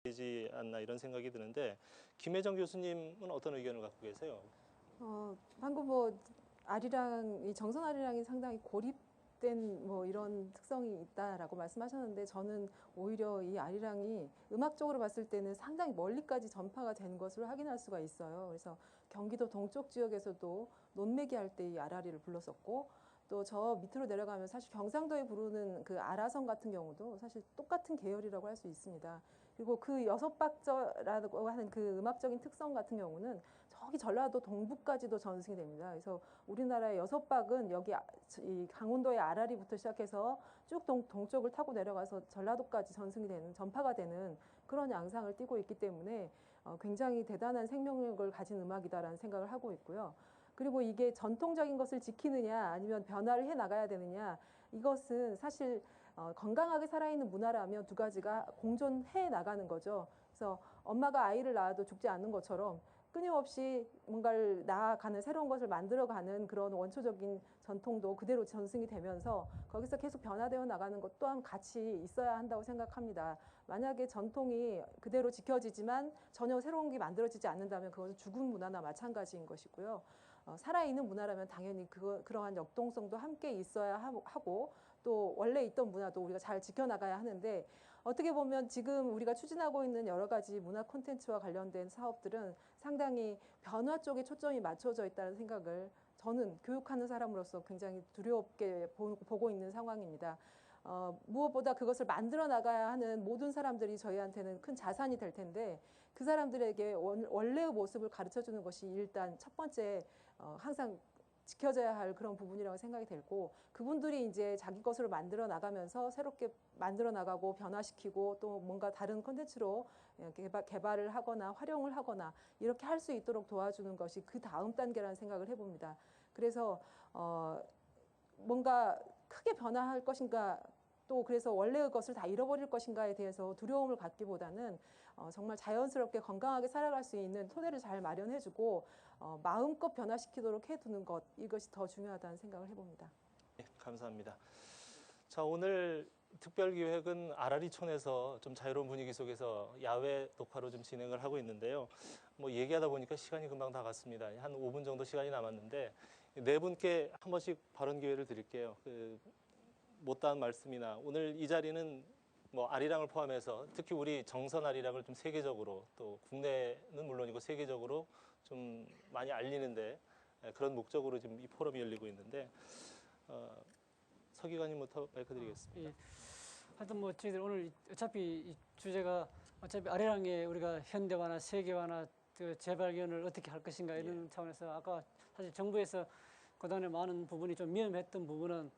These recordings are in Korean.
되지 않나 이런 생각이 드는데 김혜정 교수님은 어떤 의견을 갖고 계세요? 방금 뭐 아리랑이 정선 아리랑이 상당히 고립된 뭐 이런 특성이 있다라고 말씀하셨는데 저는 오히려 이 아리랑이 음악적으로 봤을 때는 상당히 멀리까지 전파가 된 것을 확인할 수가 있어요. 그래서 경기도 동쪽 지역에서도 논매기 할 때 이 아라리를 불렀었고 또 저 밑으로 내려가면 사실 경상도에 부르는 그 아라성 같은 경우도 사실 똑같은 계열이라고 할 수 있습니다. 그리고 그 여섯 박자라고 하는 그 음악적인 특성 같은 경우는 저기 전라도 동부까지도 전승이 됩니다. 그래서 우리나라의 여섯 박은 여기 이 강원도의 아라리부터 시작해서 쭉 동쪽을 타고 내려가서 전라도까지 전승이 되는 전파가 되는 그런 양상을 띠고 있기 때문에 굉장히 대단한 생명력을 가진 음악이다라는 생각을 하고 있고요. 그리고 이게 전통적인 것을 지키느냐 아니면 변화를 해 나가야 되느냐 이것은 사실 건강하게 살아있는 문화라면 두 가지가 공존해 나가는 거죠. 그래서 엄마가 아이를 낳아도 죽지 않는 것처럼 끊임없이 뭔가를 나아가는 새로운 것을 만들어가는 그런 원초적인 전통도 그대로 전승이 되면서 거기서 계속 변화되어 나가는 것 또한 같이 있어야 한다고 생각합니다. 만약에 전통이 그대로 지켜지지만 전혀 새로운 게 만들어지지 않는다면 그것은 죽은 문화나 마찬가지인 것이고요. 살아있는 문화라면 당연히 그러한 역동성도 함께 있어야 하고 또 원래 있던 문화도 우리가 잘 지켜나가야 하는데 어떻게 보면 지금 우리가 추진하고 있는 여러 가지 문화 콘텐츠와 관련된 사업들은 상당히 변화 쪽에 초점이 맞춰져 있다는 생각을 저는 교육하는 사람으로서 굉장히 두렵게 보고 있는 상황입니다. 무엇보다 그것을 만들어 나가야 하는 모든 사람들이 저희한테는 큰 자산이 될 텐데 그 사람들에게 원래의 모습을 가르쳐 주는 것이 일단 첫 번째 항상 지켜져야 할 그런 부분이라고 생각이 들고 그분들이 이제 자기 것으로 만들어 나가면서 새롭게 만들어 나가고 변화시키고 또 뭔가 다른 콘텐츠로 개발을 하거나 활용을 하거나 이렇게 할 수 있도록 도와주는 것이 그 다음 단계라는 생각을 해봅니다. 그래서 뭔가 크게 변화할 것인가 또 그래서 원래의 것을 다 잃어버릴 것인가에 대해서 두려움을 갖기보다는 정말 자연스럽게 건강하게 살아갈 수 있는 토대를 잘 마련해주고 마음껏 변화시키도록 해두는 것 이것이 더 중요하다는 생각을 해봅니다. 네, 감사합니다. 자, 오늘 특별기획은 아라리촌에서 좀 자유로운 분위기 속에서 야외 녹화로 좀 진행을 하고 있는데요. 뭐 얘기하다 보니까 시간이 금방 다 갔습니다. 한 5분 정도 시간이 남았는데 네 분께 한 번씩 발언 기회를 드릴게요. 못다한 말씀이나 오늘 이 자리는 뭐 아리랑을 포함해서 특히 우리 정선 아리랑을 좀 세계적으로 또 국내는 물론이고 세계적으로 좀 많이 알리는데 그런 목적으로 지금 이 포럼이 열리고 있는데 서 기관님부터 마이크 드리겠습니다. 예. 하여튼 뭐 저희들 오늘 어차피 이 주제가 어차피 아리랑의 우리가 현대화나 세계화나 그 재발견을 어떻게 할 것인가 이런 차원에서 아까 사실 정부에서 그동안에 많은 부분이 좀 미흡했던 부분은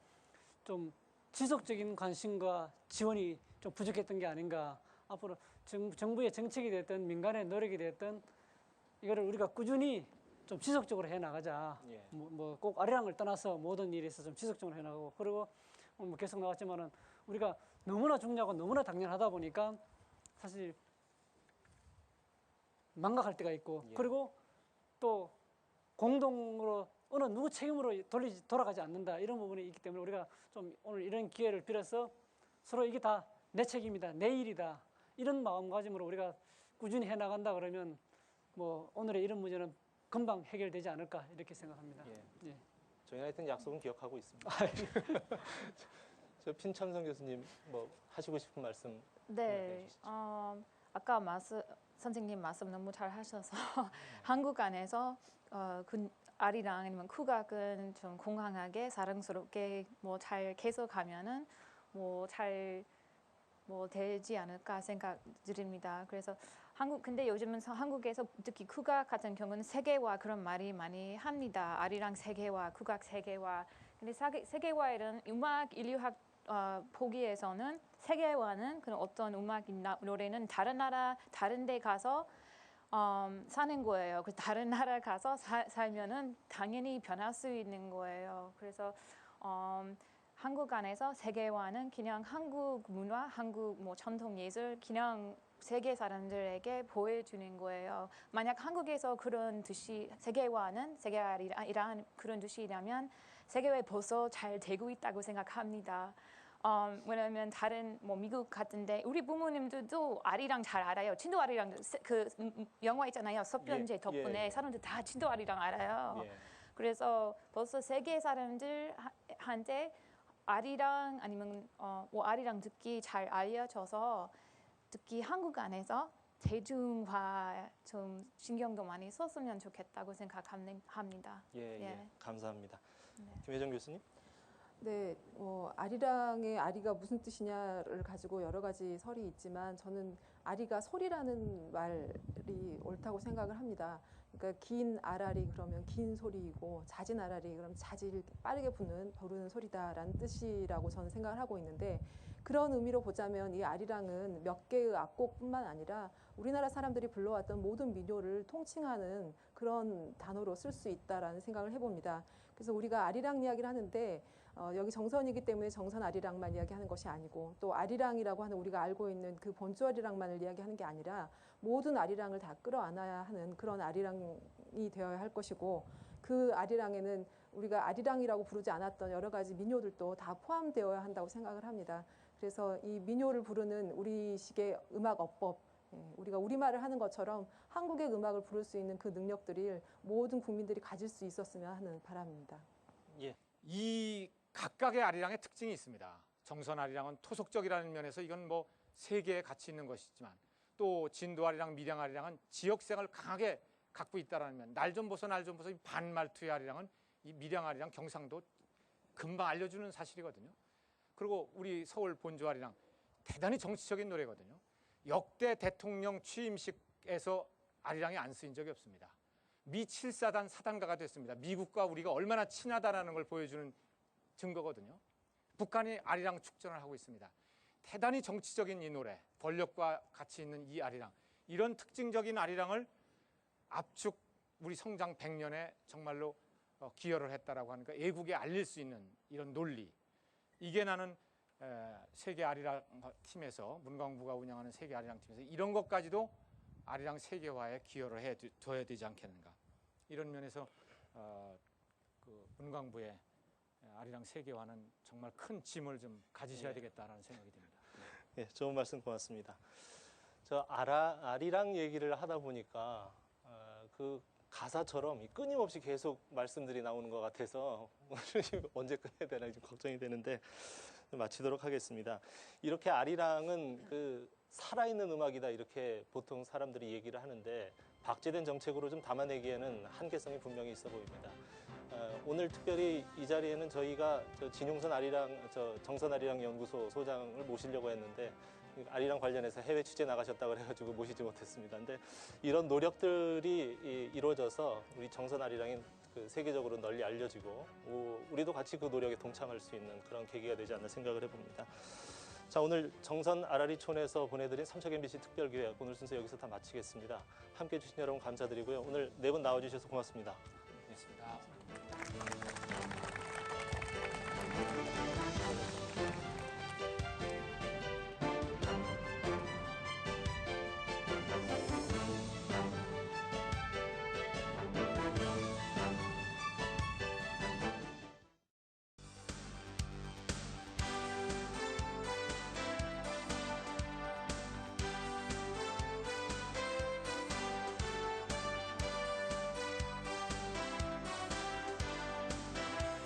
좀 지속적인 관심과 지원이 좀 부족했던 게 아닌가. 앞으로 정부의 정책이 됐든 민간의 노력이 됐든 이거를 우리가 꾸준히 좀 지속적으로 해 나가자. 예. 뭐 꼭 아리랑을 떠나서 모든 일에서 좀 지속적으로 해 나가고 그리고 뭐 계속 나왔지만은 우리가 너무나 중요하고 너무나 당연하다 보니까 사실 망각할 때가 있고 그리고 또 공동으로 어느 누구 책임으로 돌아가지 않는다 이런 부분이 있기 때문에 우리가 좀 오늘 이런 기회를 빌어서 서로 이게 다 내 책임이다 내 일이다 이런 마음가짐으로 우리가 꾸준히 해 나간다 그러면 뭐 오늘의 이런 문제는 금방 해결되지 않을까 이렇게 생각합니다. 예. 저희는 하여튼 약속은 기억하고 있습니다. 저 핀천성 교수님 뭐 하시고 싶은 말씀 네, 아까 선생님 말씀 너무 잘 하셔서 한국 안에서 아리랑 아니면 국악은 좀 건강하게 사랑스럽게 뭐 잘 계속하면은 뭐 잘 뭐 되지 않을까 생각드립니다. 그래서 근데 요즘은 한국에서 특히 국악 같은 경우는 세계화 그런 말이 많이 합니다. 아리랑 세계화, 국악 세계화. 근데 세계화에는 음악 인류학 보기에서는 세계화는 그런 어떤 음악이나 노래는 다른 나라 다른 데 가서 사는 거예요. 그 다른 나라 가서 살면은 당연히 변할 수 있는 거예요. 그래서 한국 안에서 세계화는 그냥 한국 문화, 한국 뭐 전통 예술 그냥 세계 사람들에게 보여주는 거예요. 만약 한국에서 그런 뜻이 세계화는 세계화이란 그런 뜻이라면 세계화에 벌써 잘 되고 있다고 생각합니다. 왜냐면 다른 뭐 미국 같은데 우리 부모님들도 아리랑 잘 알아요. 진도 아리랑 그 영화 있잖아요. 서편제 예, 덕분에 예. 사람들 다 진도 아리랑 알아요. 예. 그래서 벌써 세계 사람들한테 아리랑 아니면 뭐 아리랑 듣기 잘 알려져서 특히 한국 안에서 대중화 좀 신경도 많이 썼으면 좋겠다고 생각합니다. 예, 예. 예. 감사합니다. 네. 김혜정 교수님? 네, 아리랑의 아리가 무슨 뜻이냐를 가지고 여러 가지 설이 있지만 저는 아리가 소리라는 말이 옳다고 생각을 합니다. 그러니까 긴 아라리 그러면 긴 소리이고 잦은 아라리 그럼 잦을 빠르게 부르는 소리다라는 뜻이라고 저는 생각을 하고 있는데 그런 의미로 보자면 이 아리랑은 몇 개의 악곡뿐만 아니라 우리나라 사람들이 불러왔던 모든 민요를 통칭하는 그런 단어로 쓸 수 있다라는 생각을 해봅니다. 그래서 우리가 아리랑 이야기를 하는데 여기 정선이기 때문에 정선 아리랑만 이야기하는 것이 아니고 또 아리랑이라고 하는 우리가 알고 있는 그 본주 아리랑만을 이야기하는 게 아니라 모든 아리랑을 다 끌어안아야 하는 그런 아리랑이 되어야 할 것이고 그 아리랑에는 우리가 아리랑이라고 부르지 않았던 여러 가지 민요들도 다 포함되어야 한다고 생각을 합니다. 그래서 이 민요를 부르는 우리식의 음악 어법 우리가 우리말을 하는 것처럼 한국의 음악을 부를 수 있는 그 능력들을 모든 국민들이 가질 수 있었으면 하는 바람입니다. 예. 이 각각의 아리랑의 특징이 있습니다. 정선 아리랑은 토속적이라는 면에서 이건 뭐 세계에 가치 있는 것이지만 또 진도 아리랑, 밀양 아리랑은 지역성을 강하게 갖고 있다는 면. 날 좀 보소 이 반말투의 아리랑은 이 밀양 아리랑 경상도 금방 알려주는 사실이거든요. 그리고 우리 서울 본주 아리랑 대단히 정치적인 노래거든요. 역대 대통령 취임식에서 아리랑이 안 쓰인 적이 없습니다. 미 7사단 사단가가 됐습니다. 미국과 우리가 얼마나 친하다는 걸 보여주는 증거거든요. 북한이 아리랑 축전을 하고 있습니다. 대단히 정치적인 이 노래, 권력과 같이 있는 이 아리랑, 이런 특징적인 아리랑을 압축 우리 성장 100년에 정말로 기여를 했다라고 하니까 애국에 알릴 수 있는 이런 논리, 이게 나는 세계 아리랑 팀에서 문광부가 운영하는 세계 아리랑 팀에서 이런 것까지도 아리랑 세계화에 기여를 해둬야 되지 않겠는가. 이런 면에서 그 문광부의 아리랑 세계화는 정말 큰 짐을 좀 가지셔야 되겠다라는 생각이 듭니다. 예, 좋은 말씀 고맙습니다. 저 아리랑 얘기를 하다 보니까 그 가사처럼 끊임없이 계속 말씀들이 나오는 것 같아서 언제 끝내야 되나 좀 걱정이 되는데 마치도록 하겠습니다. 이렇게 아리랑은 그 살아있는 음악이다 이렇게 보통 사람들이 얘기를 하는데 박제된 정책으로 좀 담아내기에는 한계성이 분명히 있어 보입니다. 오늘 특별히 이 자리에는 저희가 진용선 아리랑 정선 아리랑 연구소 소장을 모시려고 했는데 아리랑 관련해서 해외 취재 나가셨다고 그래가지고 모시지 못했습니다. 근데 이런 노력들이 이루어져서 우리 정선 아리랑이 그 세계적으로 널리 알려지고 우리도 같이 그 노력에 동참할 수 있는 그런 계기가 되지 않나 생각을 해봅니다. 자, 오늘 정선 아라리촌에서 보내드린 삼척 MBC 특별기획 오늘 순서 여기서 다 마치겠습니다. 함께해 주신 여러분 감사드리고요. 오늘 네 분 나와주셔서 고맙습니다. 고맙습니다.